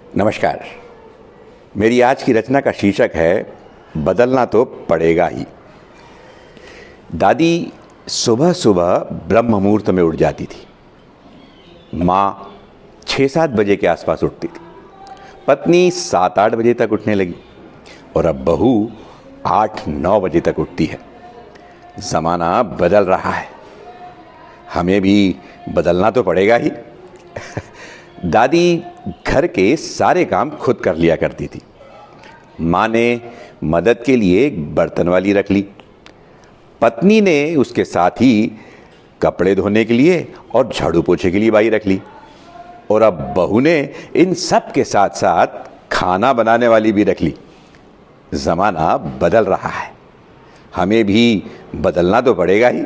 नमस्कार। मेरी आज की रचना का शीर्षक है बदलना तो पड़ेगा ही। दादी सुबह सुबह ब्रह्म मुहूर्त में उठ जाती थी। माँ 6-7 बजे के आसपास उठती थी। पत्नी 7-8 बजे तक उठने लगी और अब बहू 8-9 बजे तक उठती है। ज़माना बदल रहा है, हमें भी बदलना तो पड़ेगा ही। दादी घर के सारे काम खुद कर लिया करती थी। माँ ने मदद के लिए एक बर्तन वाली रख ली। पत्नी ने उसके साथ ही कपड़े धोने के लिए और झाड़ू पोछे के लिए बाई रख ली। और अब बहू ने इन सब के साथ साथ खाना बनाने वाली भी रख ली। ज़माना बदल रहा है, हमें भी बदलना तो पड़ेगा ही।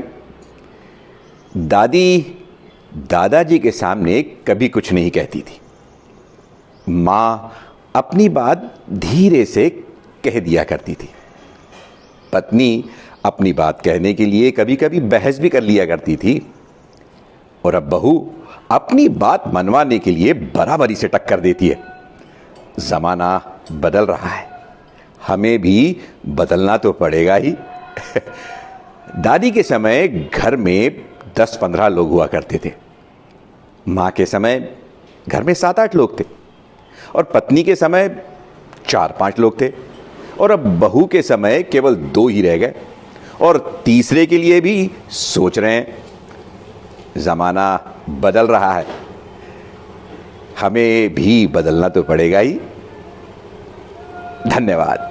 दादी दादाजी के सामने कभी कुछ नहीं कहती थी। माँ अपनी बात धीरे से कह दिया करती थी। पत्नी अपनी बात कहने के लिए कभी कभी बहस भी कर लिया करती थी। और अब बहू अपनी बात मनवाने के लिए बराबरी से टक्कर देती है। ज़माना बदल रहा है, हमें भी बदलना तो पड़ेगा ही। दादी के समय घर में 10-15 लोग हुआ करते थे। माँ के समय घर में 7-8 लोग थे और पत्नी के समय 4-5 लोग थे। और अब बहू के समय केवल 2 ही रह गए और तीसरे के लिए भी सोच रहे हैं। ज़माना बदल रहा है, हमें भी बदलना तो पड़ेगा ही। धन्यवाद।